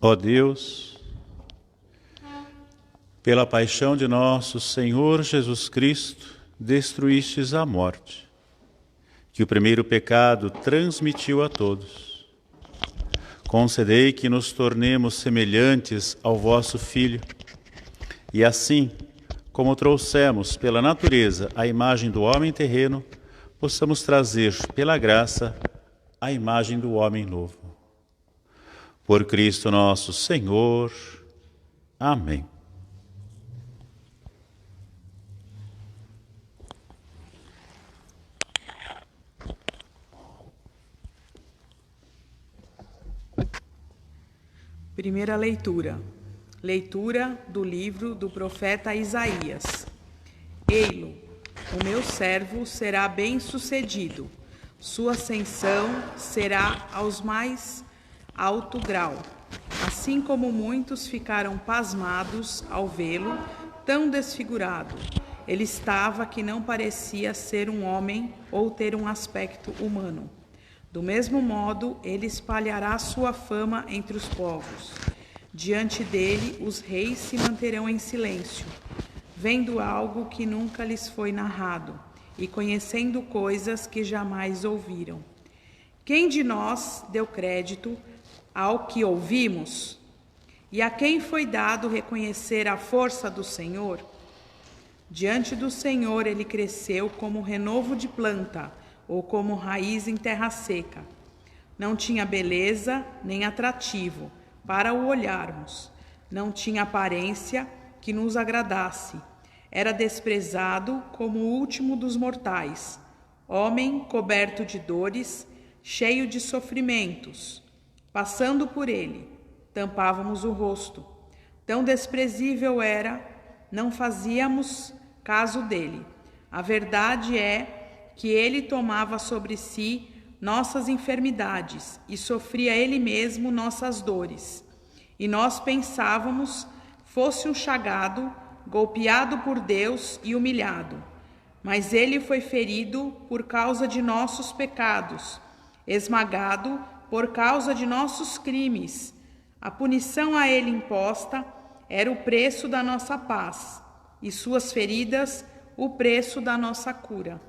Ó Deus, pela paixão de nosso Senhor Jesus Cristo, destruístes a morte, que o primeiro pecado transmitiu a todos. Concedei que nos tornemos semelhantes ao vosso Filho, e assim, como trouxemos pela natureza a imagem do homem terreno, possamos trazer pela graça a imagem do homem novo. Por Cristo nosso Senhor. Amém. Primeira leitura. Leitura do livro do profeta Isaías. Ei-lo, o meu servo será bem-sucedido. Sua ascensão será aos mais alto grau. Assim como muitos ficaram pasmados ao vê-lo tão desfigurado. Ele estava que não parecia ser um homem ou ter um aspecto humano. Do mesmo modo, ele espalhará sua fama entre os povos. Diante dele, os reis se manterão em silêncio, vendo algo que nunca lhes foi narrado e conhecendo coisas que jamais ouviram. Quem de nós deu crédito ao que ouvimos? E a quem foi dado reconhecer a força do Senhor? Diante do Senhor ele cresceu como renovo de planta, ou como raiz em terra seca. Não tinha beleza nem atrativo para o olharmos. Não tinha aparência que nos agradasse. Era desprezado como o último dos mortais. Homem coberto de dores, cheio de sofrimentos. Passando por ele, tampávamos o rosto. Tão desprezível era, não fazíamos caso dele. A verdade é que ele tomava sobre si nossas enfermidades e sofria ele mesmo nossas dores. E nós pensávamos fosse um chagado, golpeado por Deus e humilhado. Mas ele foi ferido por causa de nossos pecados, esmagado por causa de nossos crimes. A punição a ele imposta era o preço da nossa paz, e suas feridas o preço da nossa cura.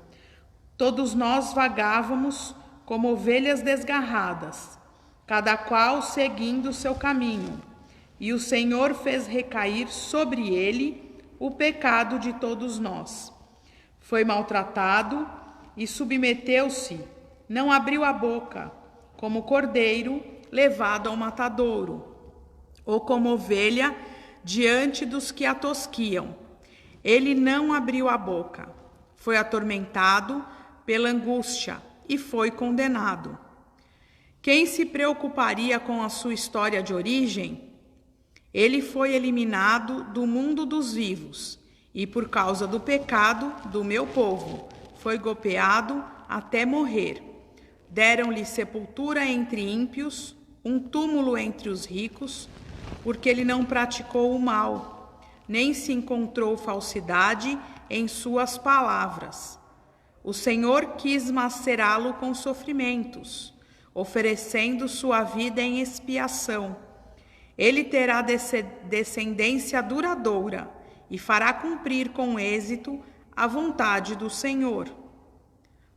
Todos nós vagávamos como ovelhas desgarradas, cada qual seguindo o seu caminho, e o Senhor fez recair sobre ele o pecado de todos nós. Foi maltratado e submeteu-se, não abriu a boca, como cordeiro levado ao matadouro, ou como ovelha diante dos que a tosquiam. Ele não abriu a boca, foi atormentado pela angústia e foi condenado. Quem se preocuparia com a sua história de origem? Ele foi eliminado do mundo dos vivos e por causa do pecado do meu povo foi golpeado até morrer. Deram-lhe sepultura entre ímpios, um túmulo entre os ricos, porque ele não praticou o mal, nem se encontrou falsidade em suas palavras. O Senhor quis macerá-lo com sofrimentos, oferecendo sua vida em expiação. Ele terá descendência duradoura e fará cumprir com êxito a vontade do Senhor.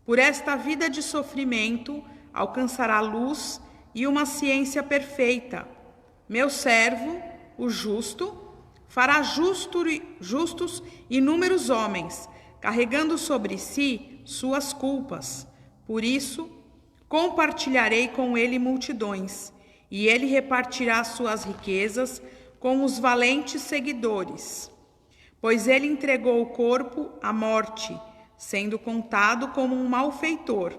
Por esta vida de sofrimento alcançará luz e uma ciência perfeita. Meu servo, o justo, fará justos inúmeros homens, carregando sobre si suas culpas. Por isso, compartilharei com ele multidões, e ele repartirá suas riquezas com os valentes seguidores. Pois ele entregou o corpo à morte, sendo contado como um malfeitor.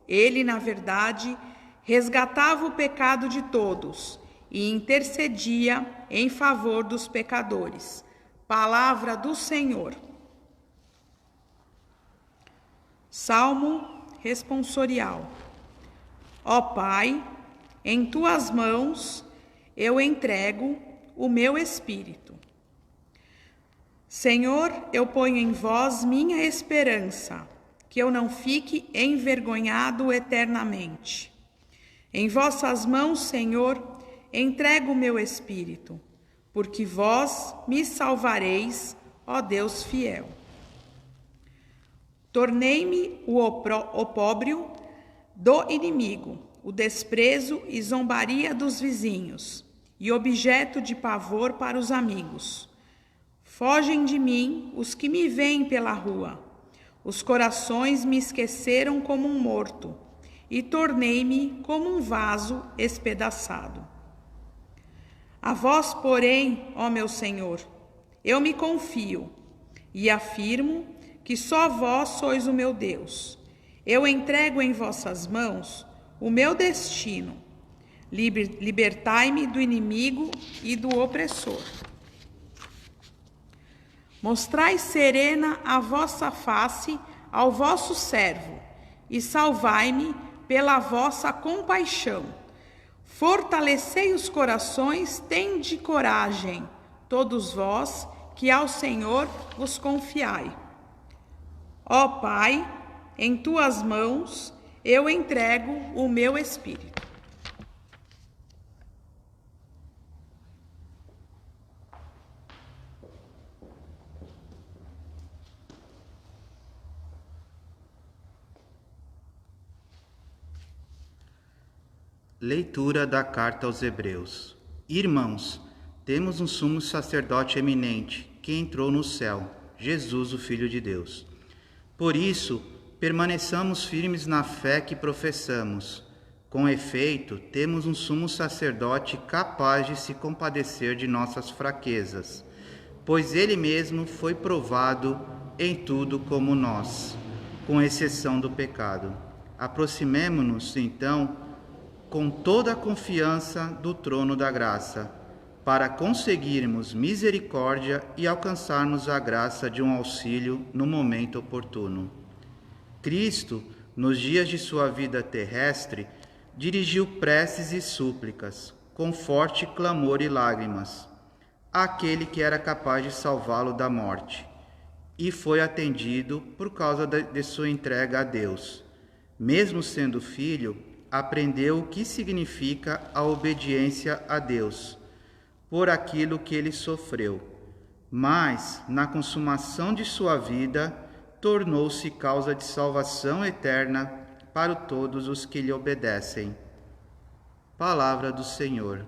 Ele, na verdade, resgatava o pecado de todos e intercedia em favor dos pecadores. Palavra do Senhor. Salmo responsorial. Ó Pai, em tuas mãos eu entrego o meu espírito. Senhor, eu ponho em vós minha esperança, que eu não fique envergonhado eternamente. Em vossas mãos, Senhor, entrego o meu espírito, porque vós me salvareis, ó Deus fiel. Tornei-me o opróbrio do inimigo, o desprezo e zombaria dos vizinhos, e objeto de pavor para os amigos. Fogem de mim os que me veem pela rua. Os corações me esqueceram como um morto, e tornei-me como um vaso espedaçado. A vós, porém, ó meu Senhor, eu me confio, e afirmo que só vós sois o meu Deus. Eu entrego em vossas mãos o meu destino. Libertai-me do inimigo e do opressor. Mostrai serena a vossa face ao vosso servo, e salvai-me pela vossa compaixão. Fortalecei os corações, tende coragem, todos vós que ao Senhor vos confiai. Ó Pai, em tuas mãos eu entrego o meu espírito. Leitura da Carta aos Hebreus. Irmãos, temos um sumo sacerdote eminente que entrou no céu, Jesus, o Filho de Deus. Por isso, permaneçamos firmes na fé que professamos. Com efeito, temos um sumo sacerdote capaz de se compadecer de nossas fraquezas, pois ele mesmo foi provado em tudo como nós, com exceção do pecado. Aproximemo-nos, então, com toda a confiança do trono da graça, para conseguirmos misericórdia e alcançarmos a graça de um auxílio no momento oportuno. Cristo, nos dias de sua vida terrestre, dirigiu preces e súplicas, com forte clamor e lágrimas, àquele que era capaz de salvá-lo da morte, e foi atendido por causa de sua entrega a Deus. Mesmo sendo filho, aprendeu o que significa a obediência a Deus, por aquilo que ele sofreu, mas, na consumação de sua vida, tornou-se causa de salvação eterna para todos os que lhe obedecem. Palavra do Senhor.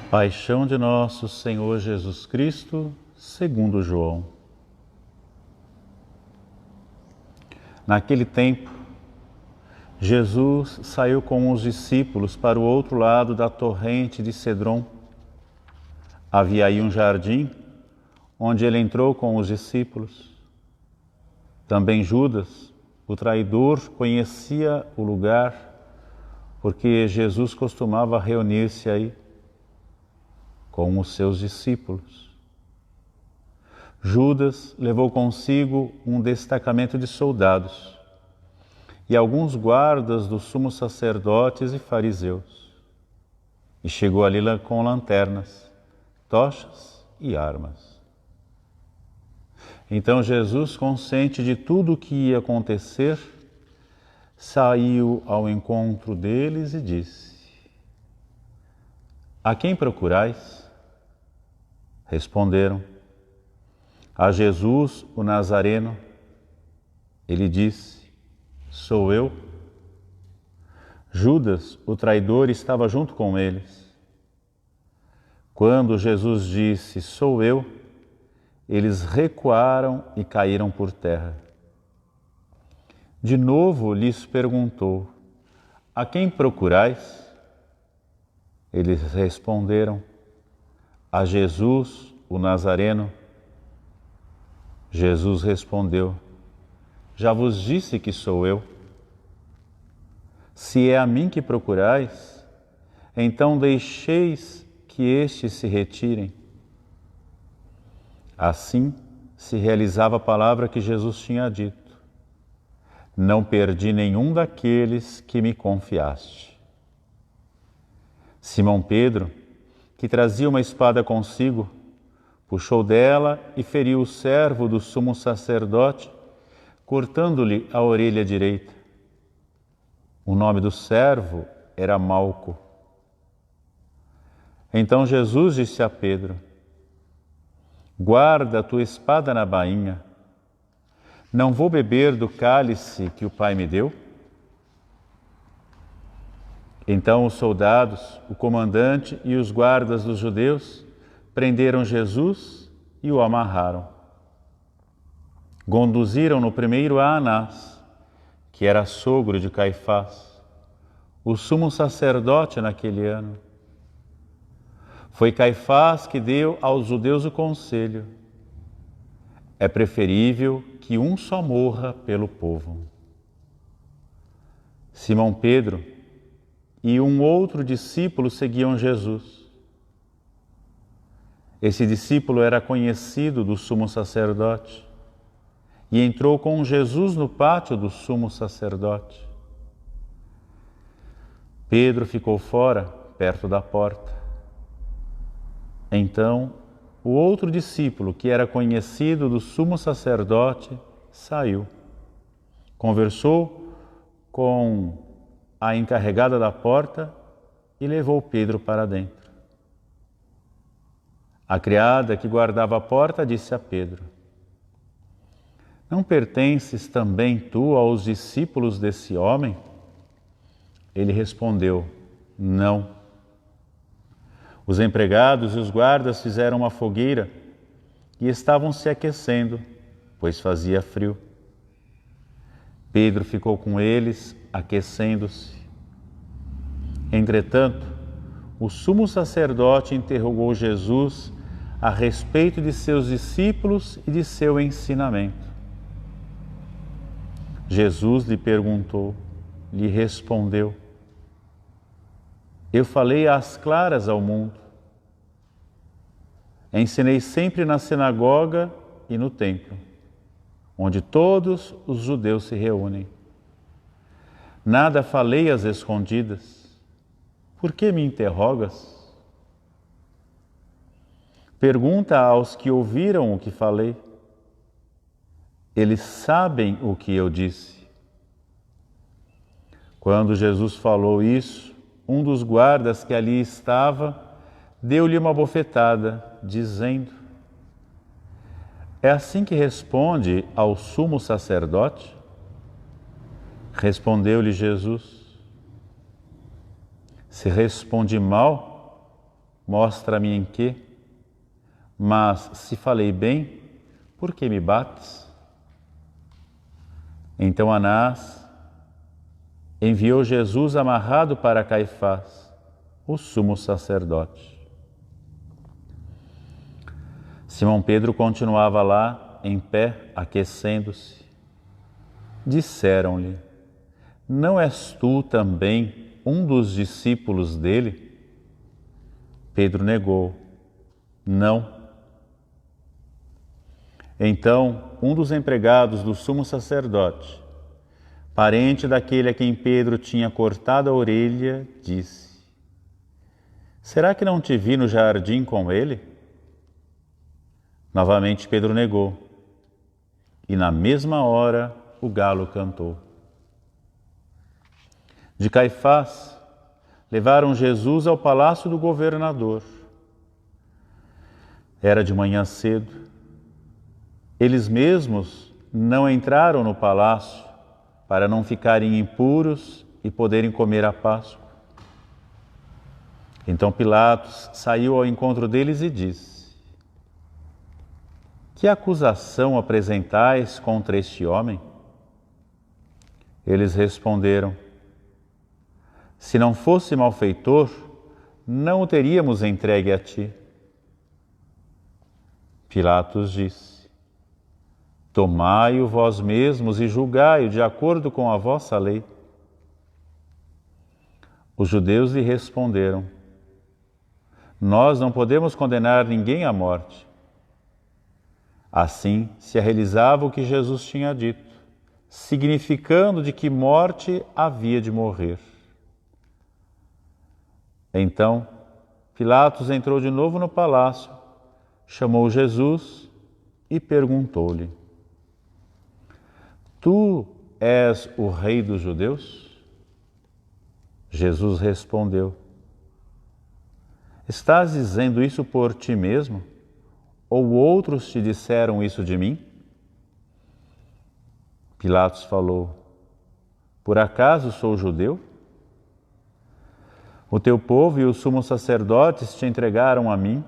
Paixão de nosso Senhor Jesus Cristo, segundo João. Naquele tempo, Jesus saiu com os discípulos para o outro lado da torrente de Cedron. Havia aí um jardim, onde ele entrou com os discípulos. Também Judas, o traidor, conhecia o lugar, porque Jesus costumava reunir-se aí com os seus discípulos. Judas levou consigo um destacamento de soldados e alguns guardas dos sumos sacerdotes e fariseus, e chegou ali com lanternas, tochas e armas. Então Jesus, consciente de tudo o que ia acontecer, saiu ao encontro deles e disse: A quem procurais? Responderam: A Jesus, o Nazareno. Ele disse: Sou eu. Judas, o traidor, estava junto com eles. Quando Jesus disse: Sou eu, eles recuaram e caíram por terra. De novo lhes perguntou: A quem procurais? Eles responderam: A Jesus, o Nazareno. Jesus respondeu: Já vos disse que sou eu. Se é a mim que procurais, então deixeis que estes se retirem. Assim se realizava a palavra que Jesus tinha dito: não perdi nenhum daqueles que me confiaste. Simão Pedro, que trazia uma espada consigo, puxou dela e feriu o servo do sumo sacerdote, cortando-lhe a orelha direita. O nome do servo era Malco. Então Jesus disse a Pedro: guarda a tua espada na bainha. Não vou beber do cálice que o Pai me deu? Então os soldados, o comandante e os guardas dos judeus prenderam Jesus e o amarraram. Conduziram-no primeiro a Anás, que era sogro de Caifás, o sumo sacerdote naquele ano. Foi Caifás que deu aos judeus o conselho: é preferível que um só morra pelo povo. Simão Pedro e um outro discípulo seguiam Jesus. Esse discípulo era conhecido do sumo sacerdote e entrou com Jesus no pátio do sumo sacerdote. Pedro ficou fora, perto da porta. Então, o outro discípulo, que era conhecido do sumo sacerdote, saiu. Conversou com a encarregada da porta e levou Pedro para dentro. A criada que guardava a porta disse a Pedro: não pertences também tu aos discípulos desse homem? Ele respondeu: não. Os empregados e os guardas fizeram uma fogueira e estavam se aquecendo, pois fazia frio. Pedro ficou com eles, aquecendo-se. Entretanto, o sumo sacerdote interrogou Jesus a respeito de seus discípulos e de seu ensinamento. Jesus lhe perguntou, lhe respondeu: eu falei às claras ao mundo. Ensinei sempre na sinagoga e no templo, onde todos os judeus se reúnem. Nada falei às escondidas. Por que me interrogas? Pergunta aos que ouviram o que falei. Eles sabem o que eu disse. Quando Jesus falou isso, um dos guardas que ali estava deu-lhe uma bofetada, dizendo: é assim que responde ao sumo sacerdote? Respondeu-lhe Jesus: se respondi mal, mostra-me em quê? Mas se falei bem, por que me bates? Então Anás enviou Jesus amarrado para Caifás, o sumo sacerdote. Simão Pedro continuava lá, em pé, aquecendo-se. Disseram-lhe: não és tu também um dos discípulos dele? Pedro negou: não. Então, um dos empregados do sumo sacerdote, parente daquele a quem Pedro tinha cortado a orelha, disse: será que não te vi no jardim com ele? Novamente Pedro negou, e na mesma hora o galo cantou. De Caifás, levaram Jesus ao palácio do governador. Era de manhã cedo. Eles mesmos não entraram no palácio para não ficarem impuros e poderem comer a Páscoa. Então Pilatos saiu ao encontro deles e disse: que acusação apresentais contra este homem? Eles responderam: se não fosse malfeitor, não o teríamos entregue a ti. Pilatos disse: tomai-o vós mesmos e julgai-o de acordo com a vossa lei. Os judeus lhe responderam: nós não podemos condenar ninguém à morte. Assim se realizava o que Jesus tinha dito, significando de que morte havia de morrer. Então, Pilatos entrou de novo no palácio, chamou Jesus e perguntou-lhe: Tu és o rei dos judeus? Jesus respondeu: Estás dizendo isso por ti mesmo? Ou outros te disseram isso de mim? Pilatos falou: Por acaso sou judeu? O teu povo e os sumos sacerdotes te entregaram a mim.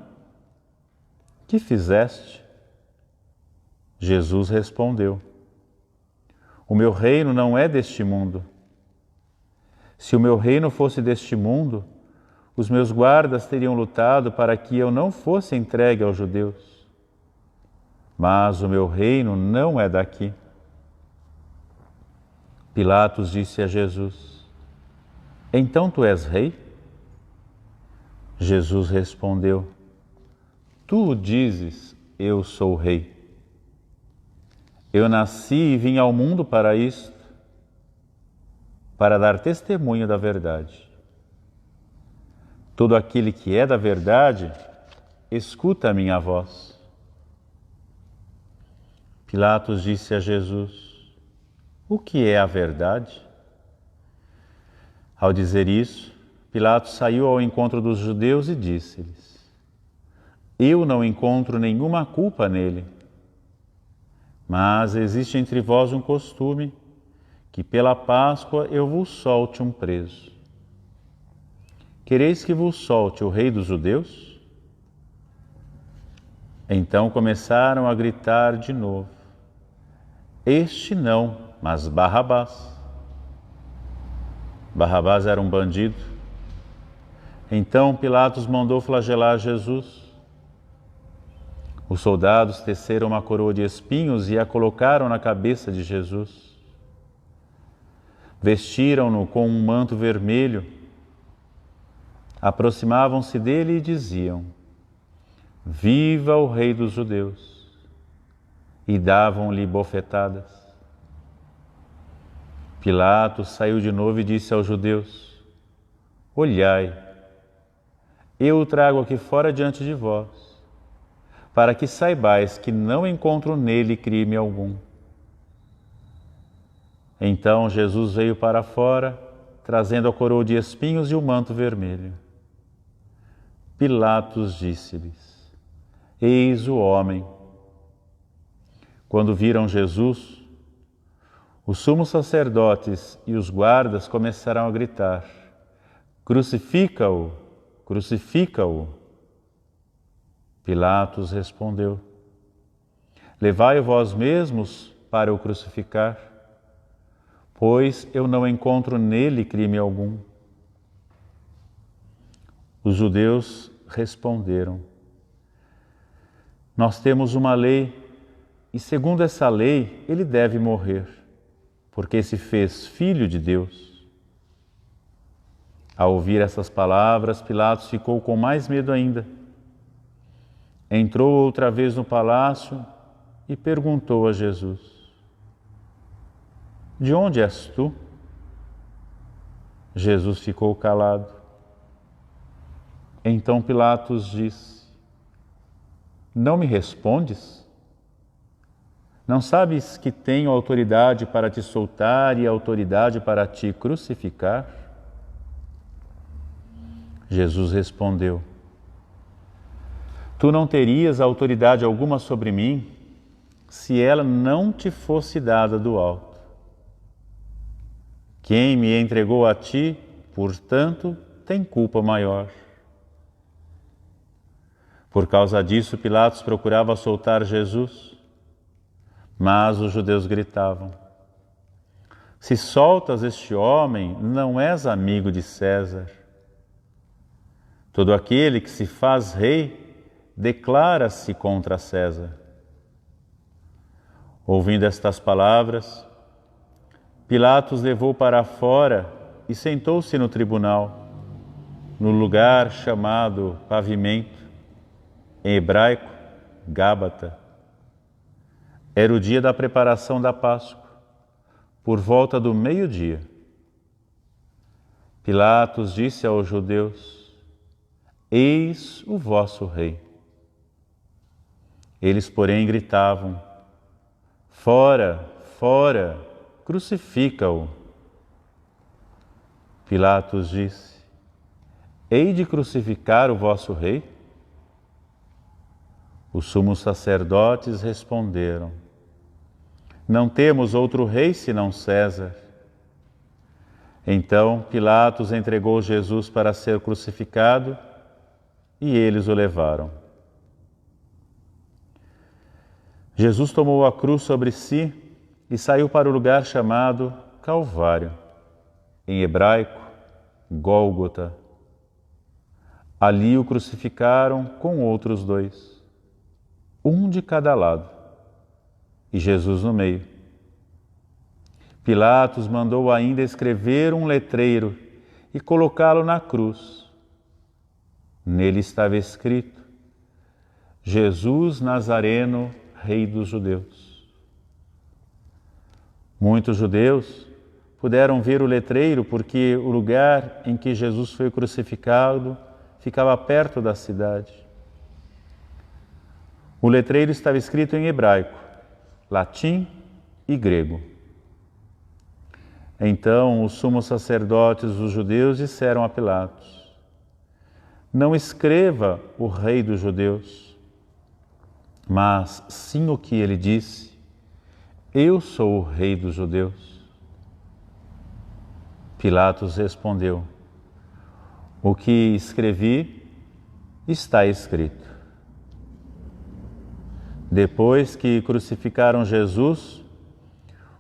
Que fizeste? Jesus respondeu: O meu reino não é deste mundo. Se o meu reino fosse deste mundo, os meus guardas teriam lutado para que eu não fosse entregue aos judeus. Mas o meu reino não é daqui. Pilatos disse a Jesus: Então tu és rei? Jesus respondeu: Tu o dizes, eu sou rei. Eu nasci e vim ao mundo para isto, para dar testemunho da verdade. Todo aquele que é da verdade, escuta a minha voz. Pilatos disse a Jesus: O que é a verdade? Ao dizer isso, Pilatos saiu ao encontro dos judeus e disse-lhes: Eu não encontro nenhuma culpa nele. Mas existe entre vós um costume, que pela Páscoa eu vos solte um preso. Quereis que vos solte o rei dos judeus? Então começaram a gritar de novo: Este não, mas Barrabás. Barrabás era um bandido. Então Pilatos mandou flagelar Jesus. Os soldados teceram uma coroa de espinhos e a colocaram na cabeça de Jesus. Vestiram-no com um manto vermelho. Aproximavam-se dele e diziam: Viva o Rei dos Judeus! E davam-lhe bofetadas. Pilatos saiu de novo e disse aos judeus: Olhai, eu o trago aqui fora diante de vós, para que saibais que não encontro nele crime algum. Então Jesus veio para fora, trazendo a coroa de espinhos e o manto vermelho. Pilatos disse-lhes: Eis o homem. Quando viram Jesus, os sumos sacerdotes e os guardas começaram a gritar: Crucifica-o! Crucifica-o! Pilatos respondeu: Levai-o vós mesmos para o crucificar, pois eu não encontro nele crime algum. Os judeus responderam: Nós temos uma lei, e segundo essa lei ele deve morrer, porque se fez filho de Deus. Ao ouvir essas palavras, Pilatos ficou com mais medo ainda. Entrou outra vez no palácio e perguntou a Jesus: De onde és tu? Jesus ficou calado. Então Pilatos disse: Não me respondes? Não sabes que tenho autoridade para te soltar e autoridade para te crucificar? Jesus respondeu: Tu não terias autoridade alguma sobre mim se ela não te fosse dada do alto. Quem me entregou a ti, portanto, tem culpa maior. Por causa disso, Pilatos procurava soltar Jesus, mas os judeus gritavam: Se soltas este homem, não és amigo de César. Todo aquele que se faz rei declara-se contra César. Ouvindo estas palavras, Pilatos levou para fora e sentou-se no tribunal. no lugar chamado Pavimento, em hebraico, Gábata. Era o dia da preparação da Páscoa, por volta do meio-dia. Pilatos disse aos judeus: Eis o vosso rei. Eles, porém, gritavam: Fora, fora, crucifica-o. Pilatos disse: Hei de crucificar o vosso rei? Os sumos sacerdotes responderam: Não temos outro rei senão César. Então Pilatos entregou Jesus para ser crucificado e eles o levaram. Jesus tomou a cruz sobre si e saiu para o lugar chamado Calvário, em hebraico, Gólgota. Ali o crucificaram com outros dois, um de cada lado, e Jesus no meio. Pilatos mandou ainda escrever um letreiro e colocá-lo na cruz. Nele estava escrito: Jesus Nazareno, Rei dos Judeus. Muitos judeus puderam ver o letreiro porque o lugar em que Jesus foi crucificado ficava perto da cidade. O letreiro estava escrito em hebraico, latim e grego. Então os sumos sacerdotes dos judeus disseram a Pilatos: Não escreva o Rei dos Judeus, mas sim o que ele disse: Eu sou o Rei dos Judeus. Pilatos respondeu: O que escrevi está escrito. Depois que crucificaram Jesus,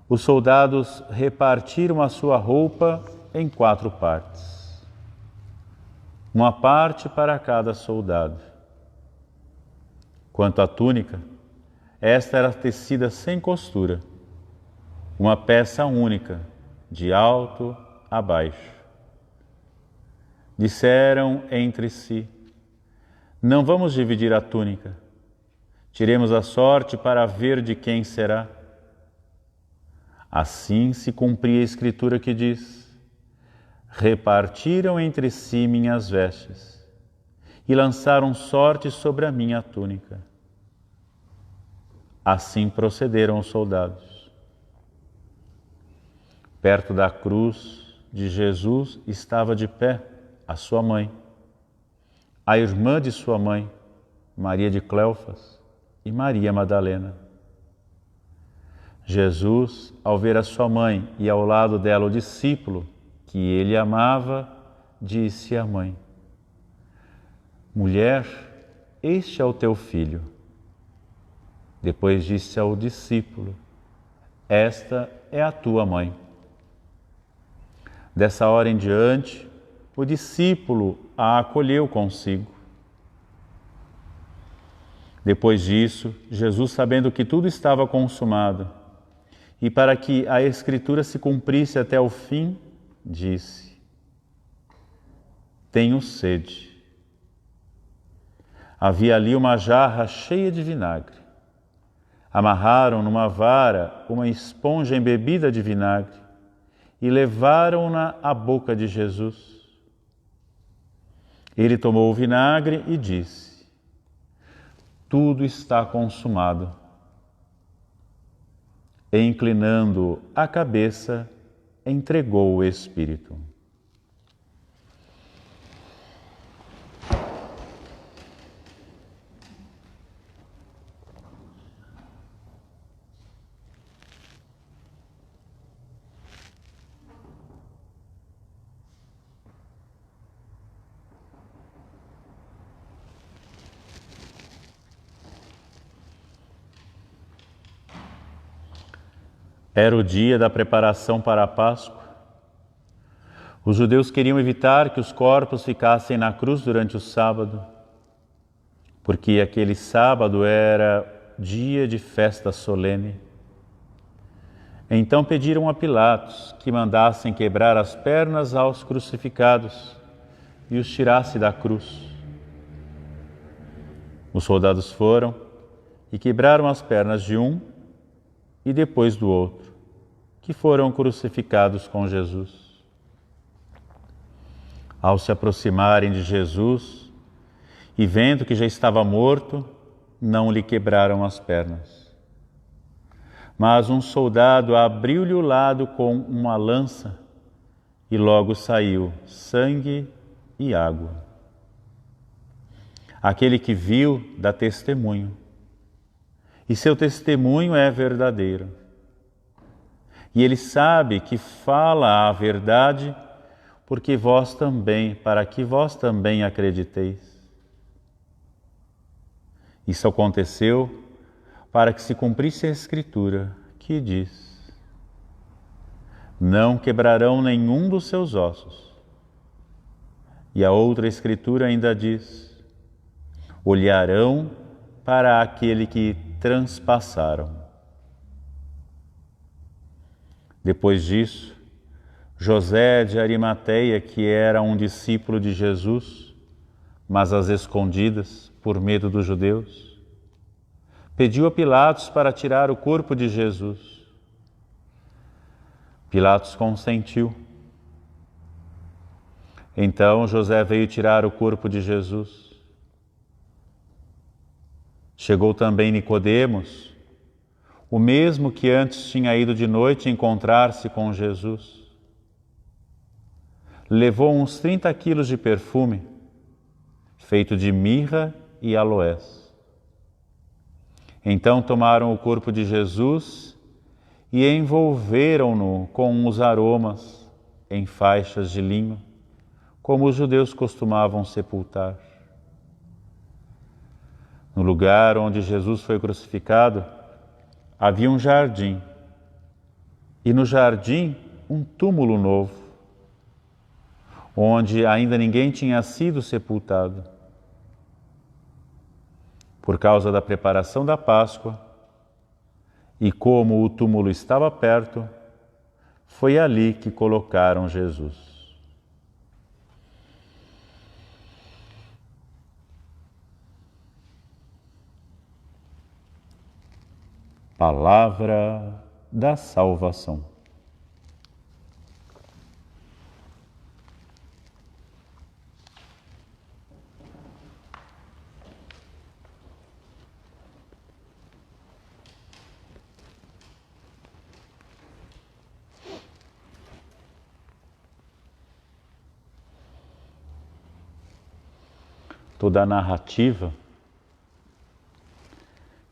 os soldados repartiram a sua roupa em 4 partes, uma parte para cada soldado. Quanto à túnica, esta era tecida sem costura, uma peça única, de alto a baixo. Disseram entre si: Não vamos dividir a túnica, tiremos a sorte para ver de quem será. Assim se cumpria a escritura que diz: Repartiram entre si minhas vestes e lançaram sorte sobre a minha túnica. Assim procederam os soldados. Perto da cruz de Jesus estava de pé a sua mãe, a irmã de sua mãe, Maria de Cleofas, e Maria Madalena. Jesus, ao ver a sua mãe e ao lado dela o discípulo que ele amava, disse à mãe: Mulher, este é o teu filho. Depois disse ao discípulo: Esta é a tua mãe. Dessa hora em diante, o discípulo a acolheu consigo. Depois disso, Jesus, sabendo que tudo estava consumado, e para que a Escritura se cumprisse até o fim, disse: Tenho sede. Havia ali uma jarra cheia de vinagre. Amarraram numa vara uma esponja embebida de vinagre e levaram-na à boca de Jesus. Ele tomou o vinagre e disse: Tudo está consumado. E, inclinando a cabeça, entregou o Espírito. Era o dia da preparação para a Páscoa. Os judeus queriam evitar que os corpos ficassem na cruz durante o sábado, porque aquele sábado era dia de festa solene. Então pediram a Pilatos que mandassem quebrar as pernas aos crucificados e os tirasse da cruz. Os soldados foram e quebraram as pernas de um e depois do outro, que foram crucificados com Jesus. Ao se aproximarem de Jesus e vendo que já estava morto, não lhe quebraram as pernas. Mas um soldado abriu-lhe o lado com uma lança e logo saiu sangue e água. Aquele que viu dá testemunho, e seu testemunho é verdadeiro. E ele sabe que fala a verdade, porque vós também, para que vós também acrediteis. Isso aconteceu para que se cumprisse a Escritura, que diz: não quebrarão nenhum dos seus ossos. E a outra Escritura ainda diz: olharão para aquele que transpassaram. Depois disso, José de Arimateia, que era um discípulo de Jesus, mas às escondidas, por medo dos judeus, pediu a Pilatos para tirar o corpo de Jesus. Pilatos consentiu. Então José veio tirar o corpo de Jesus. Chegou também Nicodemos, o mesmo que antes tinha ido de noite encontrar-se com Jesus. Levou uns 30 quilos de perfume, feito de mirra e aloés. Então tomaram o corpo de Jesus e envolveram-no com os aromas em faixas de linho, como os judeus costumavam sepultar. No lugar onde Jesus foi crucificado, havia um jardim, e no jardim um túmulo novo, onde ainda ninguém tinha sido sepultado. Por causa da preparação da Páscoa, e como o túmulo estava perto, foi ali que colocaram Jesus. Palavra da salvação. Toda a narrativa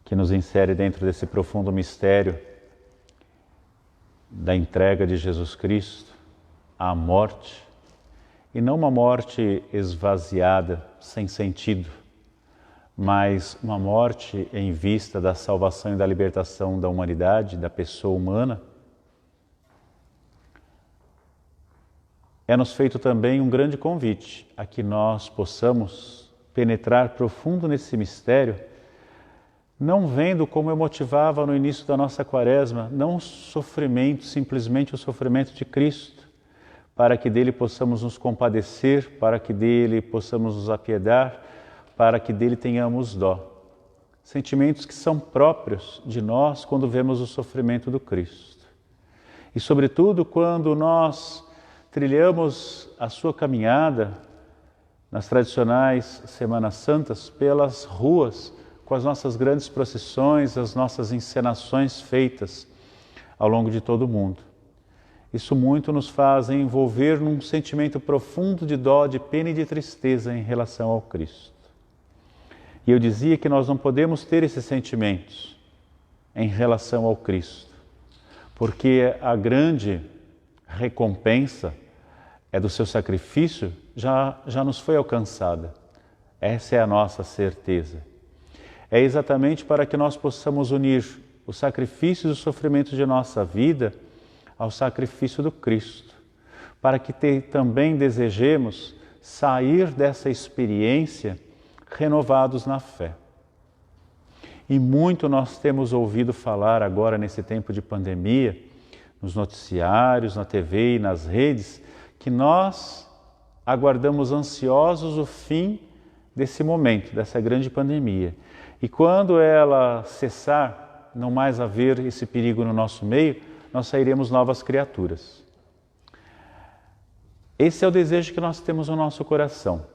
que nos insere dentro desse profundo mistério da entrega de Jesus Cristo à morte, e não uma morte esvaziada, sem sentido, mas uma morte em vista da salvação e da libertação da humanidade, da pessoa humana, é-nos feito também um grande convite a que nós possamos penetrar profundo nesse mistério, não vendo como eu motivava no início da nossa quaresma, não o sofrimento, simplesmente o sofrimento de Cristo, para que dele possamos nos compadecer, para que dele possamos nos apiedar, para que dele tenhamos dó. Sentimentos que são próprios de nós quando vemos o sofrimento do Cristo. E sobretudo quando nós trilhamos a sua caminhada nas tradicionais Semanas Santas pelas ruas, com as nossas grandes procissões, as nossas encenações feitas ao longo de todo o mundo. Isso muito nos faz envolver num sentimento profundo de dó, de pena e de tristeza em relação ao Cristo. E eu dizia que nós não podemos ter esses sentimentos em relação ao Cristo, porque a grande recompensa do seu sacrifício já nos foi alcançada. Essa é a nossa certeza. É exatamente para que nós possamos unir o sacrifício e o sofrimento de nossa vida ao sacrifício do Cristo, para que também desejemos sair dessa experiência renovados na fé. E muito nós temos ouvido falar agora nesse tempo de pandemia, nos noticiários, na TV e nas redes, que nós aguardamos ansiosos o fim desse momento, dessa grande pandemia. E quando ela cessar, não mais haver esse perigo no nosso meio, nós sairemos novas criaturas. Esse é o desejo que nós temos no nosso coração.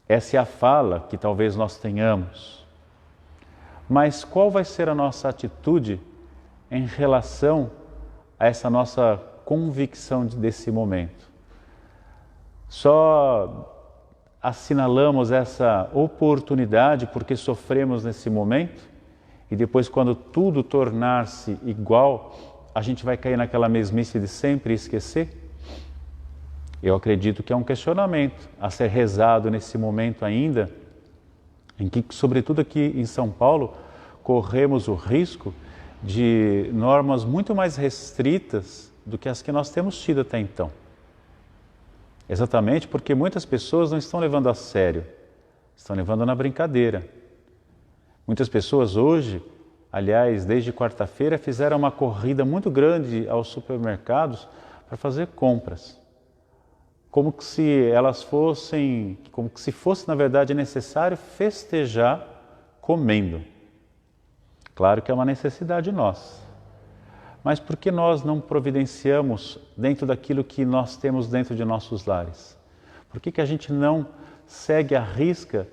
Essa é a fala que talvez nós tenhamos. Mas qual vai ser a nossa atitude em relação a essa nossa convicção desse momento? Só assinalamos essa oportunidade porque sofremos nesse momento e depois, quando tudo tornar-se igual, a gente vai cair naquela mesmice de sempre esquecer? Eu acredito que é um questionamento a ser rezado nesse momento ainda, em que, sobretudo aqui em São Paulo, corremos o risco de normas muito mais restritas do que as que nós temos tido até então. Exatamente porque muitas pessoas não estão levando a sério, estão levando na brincadeira. Muitas pessoas hoje, aliás, desde quarta-feira, fizeram uma corrida muito grande aos supermercados para fazer compras. Como se fosse, na verdade, necessário festejar comendo. Claro que é uma necessidade nossa. Mas por que nós não providenciamos dentro daquilo que nós temos dentro de nossos lares? Por que a gente não segue à risca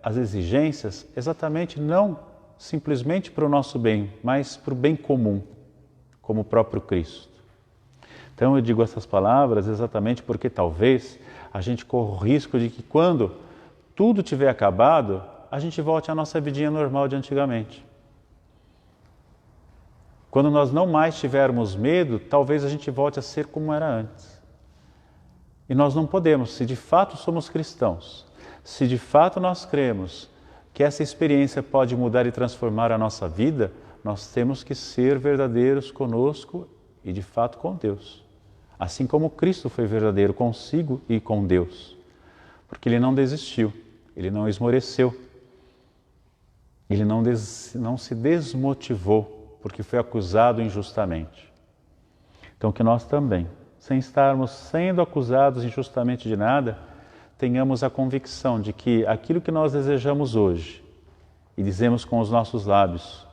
as exigências exatamente não simplesmente para o nosso bem, mas para o bem comum, como o próprio Cristo? Então eu digo essas palavras exatamente porque talvez a gente corra o risco de que quando tudo tiver acabado, a gente volte à nossa vidinha normal de antigamente. Quando nós não mais tivermos medo, talvez a gente volte a ser como era antes. E nós não podemos, se de fato somos cristãos, se de fato nós cremos que essa experiência pode mudar e transformar a nossa vida, nós temos que ser verdadeiros conosco e de fato com Deus. Assim como Cristo foi verdadeiro consigo e com Deus. Porque Ele não desistiu, Ele não esmoreceu, Ele não se desmotivou, porque foi acusado injustamente. Então que nós também, sem estarmos sendo acusados injustamente de nada, tenhamos a convicção de que aquilo que nós desejamos hoje e dizemos com os nossos lábios,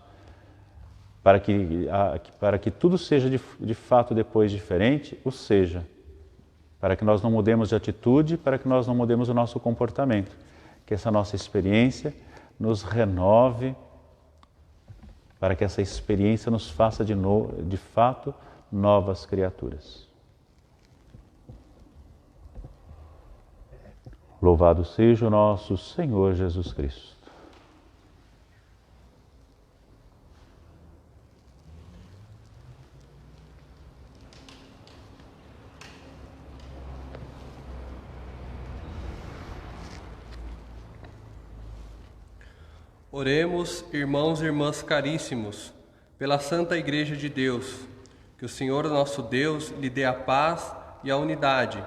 para que tudo seja de fato depois diferente, o seja, para que nós não mudemos de atitude, para que nós não mudemos o nosso comportamento, que essa nossa experiência nos renove, para que essa experiência nos faça de fato novas criaturas. Louvado seja o nosso Senhor Jesus Cristo. Oremos, irmãos e irmãs caríssimos, pela Santa Igreja de Deus, que o Senhor nosso Deus lhe dê a paz e a unidade,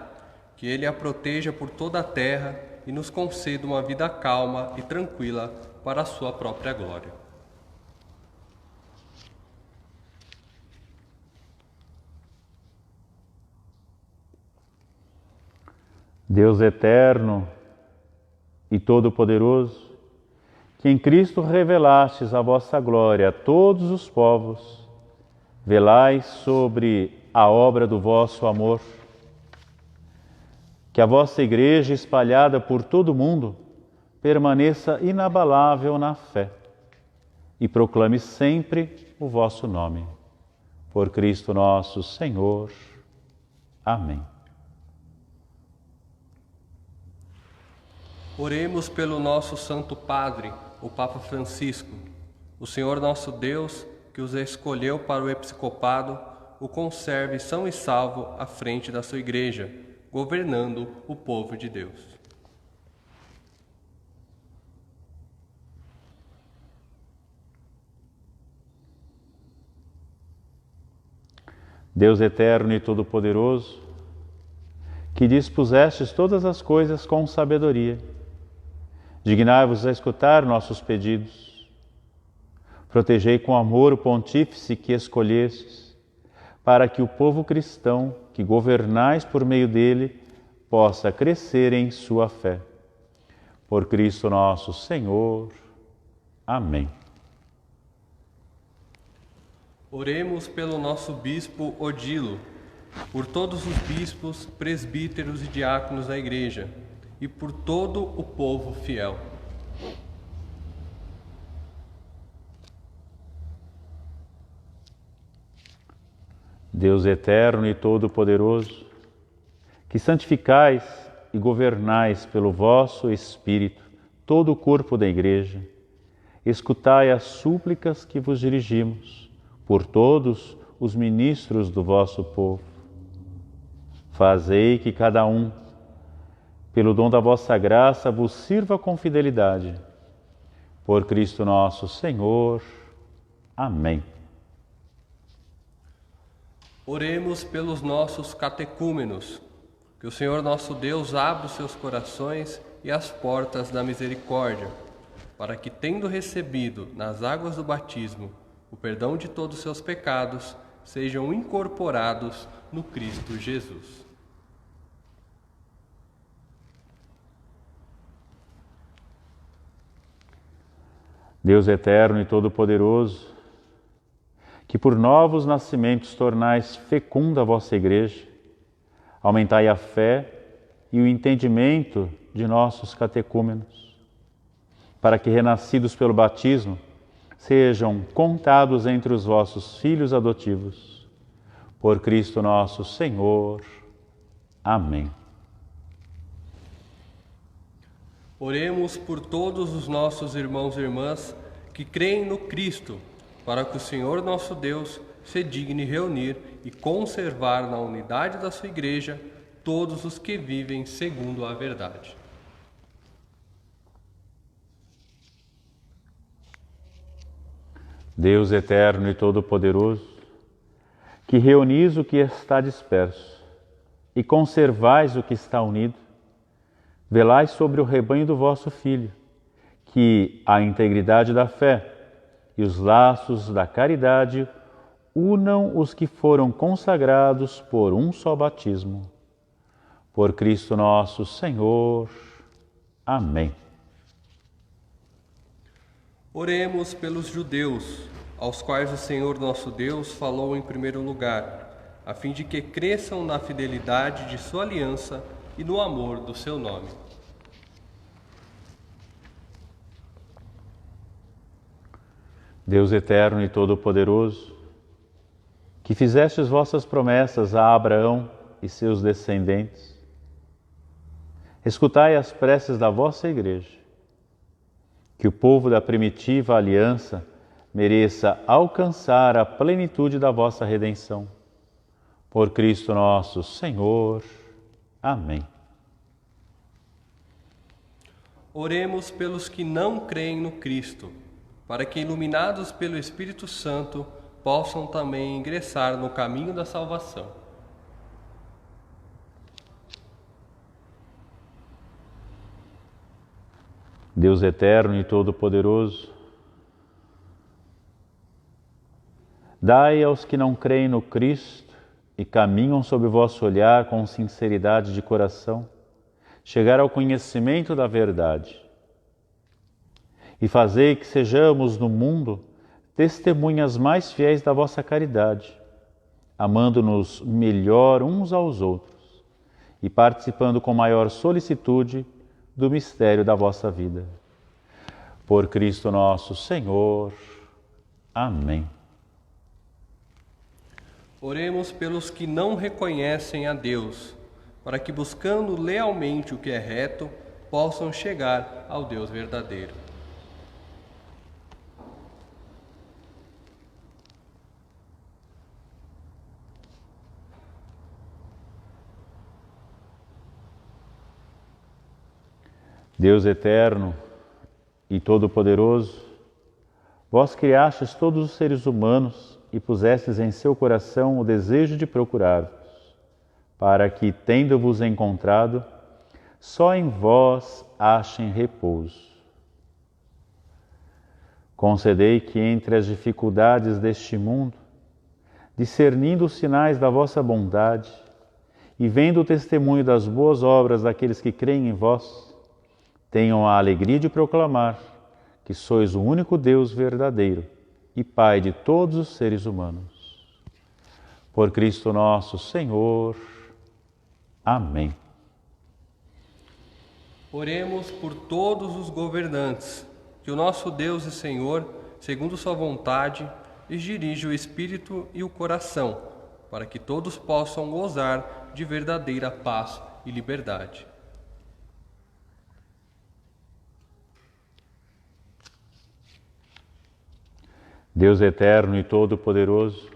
que Ele a proteja por toda a terra e nos conceda uma vida calma e tranquila para a sua própria glória. Deus eterno e todo-poderoso, que em Cristo revelastes a vossa glória a todos os povos, velai sobre a obra do vosso amor. Que a vossa Igreja, espalhada por todo o mundo, permaneça inabalável na fé e proclame sempre o vosso nome. Por Cristo nosso Senhor. Amém. Oremos pelo nosso Santo Padre, o Papa Francisco. O Senhor nosso Deus, que os escolheu para o episcopado, o conserve são e salvo à frente da sua Igreja, governando o povo de Deus. Deus eterno e todo-poderoso, que dispusestes todas as coisas com sabedoria, dignai-vos a escutar nossos pedidos. Protegei com amor o pontífice que escolhestes, para que o povo cristão, que que governais por meio dele, possa crescer em sua fé. Por Cristo nosso Senhor. Amém. Oremos pelo nosso bispo Odilo, por todos os bispos, presbíteros e diáconos da Igreja, e por todo o povo fiel. Deus eterno e todo-poderoso, que santificais e governais pelo vosso Espírito todo o corpo da Igreja, escutai as súplicas que vos dirigimos por todos os ministros do vosso povo. Fazei que cada um, pelo dom da vossa graça, vos sirva com fidelidade. Por Cristo nosso Senhor. Amém. Oremos pelos nossos catecúmenos, que o Senhor nosso Deus abra os seus corações e as portas da misericórdia, para que, tendo recebido nas águas do batismo o perdão de todos os seus pecados, sejam incorporados no Cristo Jesus. Deus eterno e todo-poderoso, que por novos nascimentos tornais fecunda a vossa Igreja, aumentai a fé e o entendimento de nossos catecúmenos, para que, renascidos pelo batismo, sejam contados entre os vossos filhos adotivos. Por Cristo nosso Senhor. Amém. Oremos por todos os nossos irmãos e irmãs que creem no Cristo, para que o Senhor nosso Deus se digne reunir e conservar na unidade da sua Igreja todos os que vivem segundo a verdade. Deus eterno e todo-poderoso, que reunis o que está disperso e conservais o que está unido, velai sobre o rebanho do vosso Filho, que a integridade da fé e os laços da caridade unam os que foram consagrados por um só batismo. Por Cristo nosso Senhor. Amém. Oremos pelos judeus, aos quais o Senhor nosso Deus falou em primeiro lugar, a fim de que cresçam na fidelidade de sua aliança e no amor do seu nome. Deus eterno e todo-poderoso, que fizestes vossas promessas a Abraão e seus descendentes, escutai as preces da vossa Igreja, que o povo da primitiva aliança mereça alcançar a plenitude da vossa redenção. Por Cristo nosso Senhor. Amém. Oremos pelos que não creem no Cristo, para que, iluminados pelo Espírito Santo, possam também ingressar no caminho da salvação. Deus eterno e todo-poderoso, dai aos que não creem no Cristo e caminham sob o vosso olhar com sinceridade de coração, chegar ao conhecimento da verdade. E fazei que sejamos no mundo testemunhas mais fiéis da vossa caridade, amando-nos melhor uns aos outros e participando com maior solicitude do mistério da vossa vida. Por Cristo nosso Senhor. Amém. Oremos pelos que não reconhecem a Deus, para que, buscando lealmente o que é reto, possam chegar ao Deus verdadeiro. Deus eterno e todo-poderoso, vós criastes todos os seres humanos e pusestes em seu coração o desejo de procurar-vos, para que, tendo-vos encontrado, só em vós achem repouso. Concedei que, entre as dificuldades deste mundo, discernindo os sinais da vossa bondade, e vendo o testemunho das boas obras daqueles que creem em vós, tenham a alegria de proclamar que sois o único Deus verdadeiro e Pai de todos os seres humanos. Por Cristo nosso Senhor. Amém. Oremos por todos os governantes, que o nosso Deus e Senhor, segundo sua vontade, lhes dirija o espírito e o coração, para que todos possam gozar de verdadeira paz e liberdade. Deus eterno e todo-poderoso,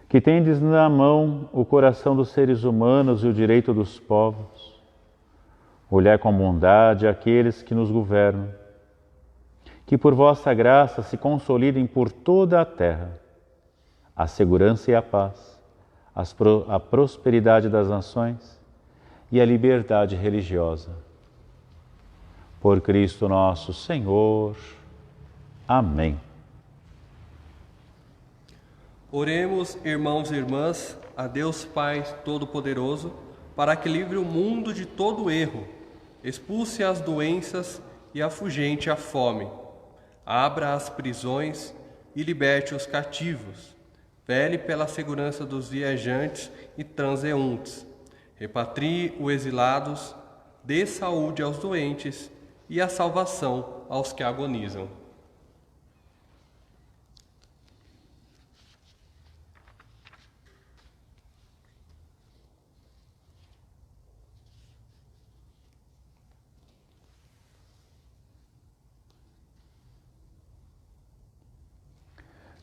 que tendes na mão o coração dos seres humanos e o direito dos povos, olhai com bondade aqueles que nos governam, que por vossa graça se consolidem por toda a terra a segurança e a paz, a prosperidade das nações e a liberdade religiosa. Por Cristo nosso Senhor. Amém. Oremos, irmãos e irmãs, a Deus Pai Todo-Poderoso, para que livre o mundo de todo erro, expulse as doenças e afugente a fome, abra as prisões e liberte os cativos, vele pela segurança dos viajantes e transeuntes, repatrie os exilados, dê saúde aos doentes e a salvação aos que agonizam.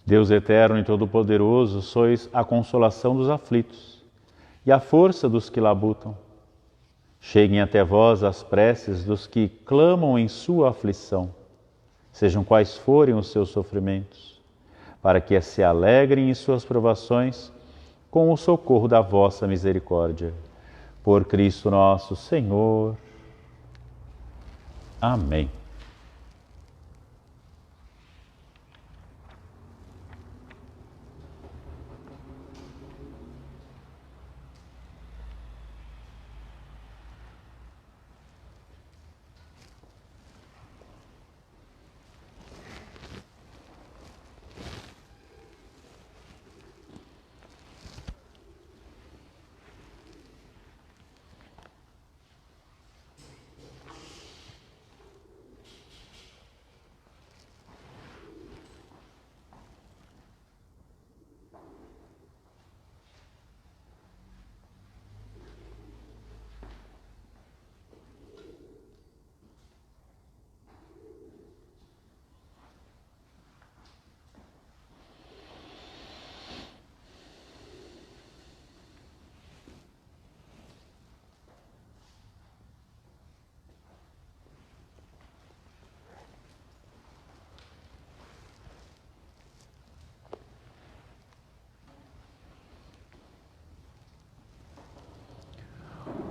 Deus eterno e todo-poderoso, sois a consolação dos aflitos e a força dos que labutam. Cheguem até vós as preces dos que clamam em sua aflição, sejam quais forem os seus sofrimentos, para que se alegrem em suas provações com o socorro da vossa misericórdia. Por Cristo nosso Senhor. Amém.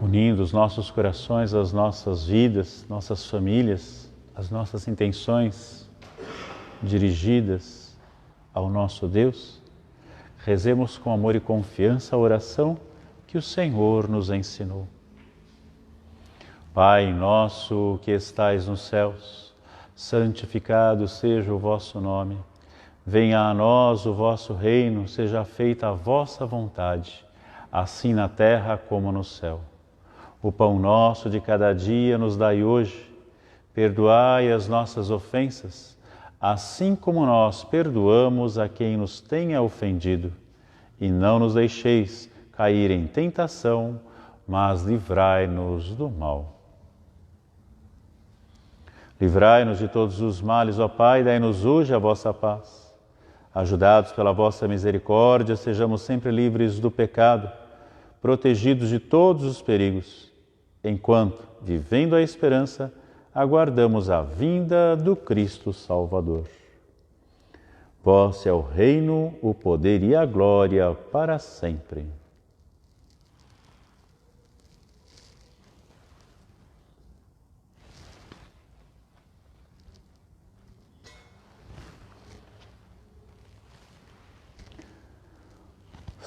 Unindo os nossos corações, as nossas vidas, nossas famílias, as nossas intenções dirigidas ao nosso Deus, rezemos com amor e confiança a oração que o Senhor nos ensinou. Pai nosso que estais nos céus, santificado seja o vosso nome. Venha a nós o vosso reino, seja feita a vossa vontade, assim na terra como no céu. O pão nosso de cada dia nos dai hoje. Perdoai as nossas ofensas, assim como nós perdoamos a quem nos tenha ofendido. E não nos deixeis cair em tentação, mas livrai-nos do mal. Livrai-nos de todos os males, ó Pai, dai-nos hoje a vossa paz. Ajudados pela vossa misericórdia, sejamos sempre livres do pecado, protegidos de todos os perigos, enquanto, vivendo a esperança, aguardamos a vinda do Cristo Salvador. Vosso é o reino, o poder e a glória para sempre.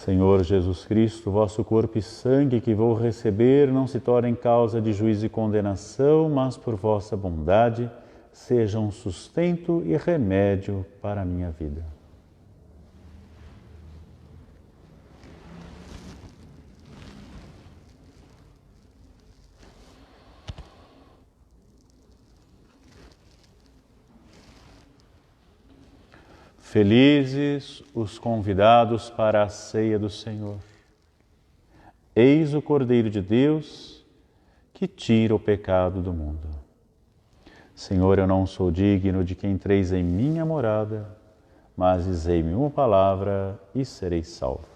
Senhor Jesus Cristo, vosso corpo e sangue que vou receber não se tornem causa de juízo e condenação, mas por vossa bondade sejam sustento e remédio para a minha vida. Felizes os convidados para a ceia do Senhor. Eis o Cordeiro de Deus que tira o pecado do mundo. Senhor, eu não sou digno de que entreis em minha morada, mas dizei-me uma palavra e serei salvo.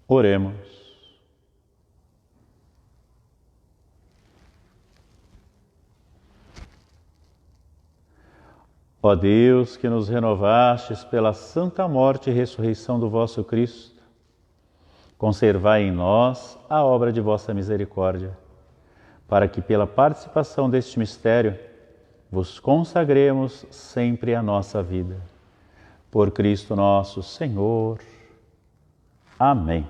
Oremos. Ó Deus, que nos renovastes pela santa morte e ressurreição do vosso Cristo, conservai em nós a obra de vossa misericórdia, para que pela participação deste mistério vos consagremos sempre a nossa vida. Por Cristo nosso Senhor. Amém.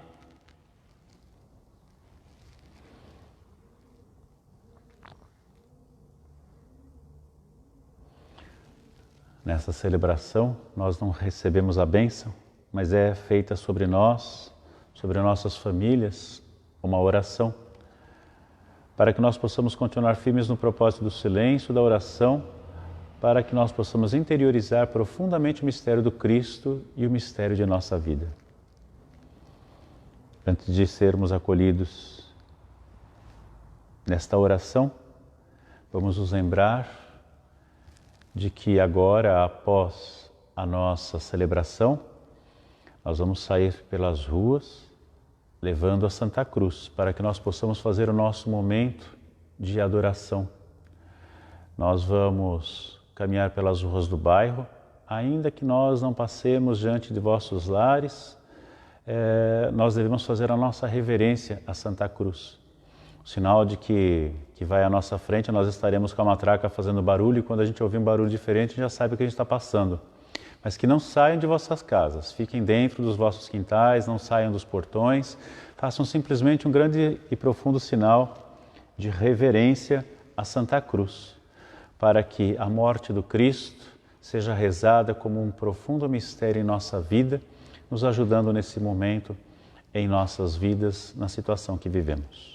Nessa celebração, nós não recebemos a bênção, mas é feita sobre nós, sobre nossas famílias, uma oração, para que nós possamos continuar firmes no propósito do silêncio, da oração, para que nós possamos interiorizar profundamente o mistério do Cristo e o mistério de nossa vida. Antes de sermos acolhidos nesta oração, vamos nos lembrar de que agora, após a nossa celebração, nós vamos sair pelas ruas levando a Santa Cruz, para que nós possamos fazer o nosso momento de adoração. Nós vamos caminhar pelas ruas do bairro, ainda que nós não passemos diante de vossos lares, nós devemos fazer a nossa reverência à Santa Cruz. O sinal de que vai à nossa frente, nós estaremos com a matraca fazendo barulho, e quando a gente ouvir um barulho diferente, a gente já sabe o que a gente está passando. Mas que não saiam de vossas casas, fiquem dentro dos vossos quintais, não saiam dos portões, façam simplesmente um grande e profundo sinal de reverência à Santa Cruz, para que a morte do Cristo seja rezada como um profundo mistério em nossa vida, nos ajudando nesse momento em nossas vidas, na situação que vivemos.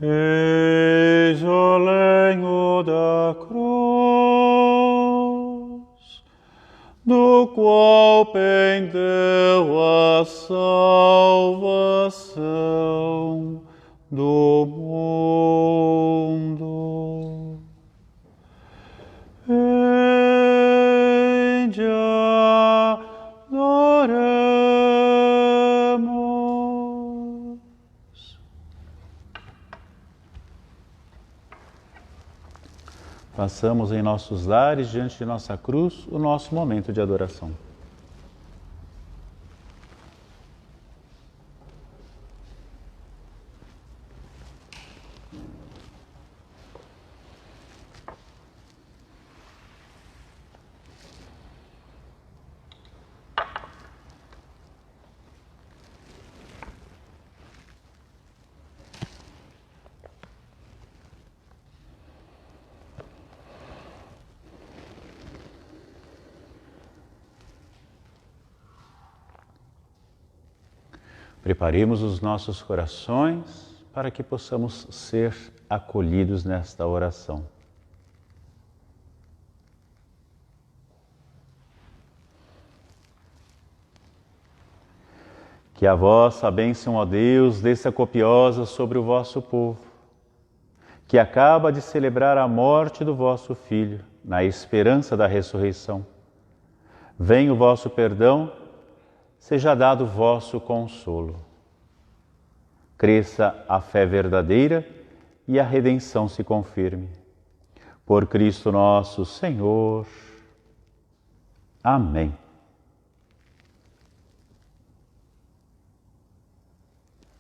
Eis o lenho da cruz, do qual pendeu a salvação do mundo. Ende adoremos. Façamos em nossos lares, diante de nossa cruz, o nosso momento de adoração. Preparemos os nossos corações para que possamos ser acolhidos nesta oração. Que a vossa bênção, ó Deus, desça copiosa sobre o vosso povo, que acaba de celebrar a morte do vosso Filho, na esperança da ressurreição. Venha o vosso perdão, seja dado o vosso consolo. Cresça a fé verdadeira e a redenção se confirme. Por Cristo nosso Senhor. Amém.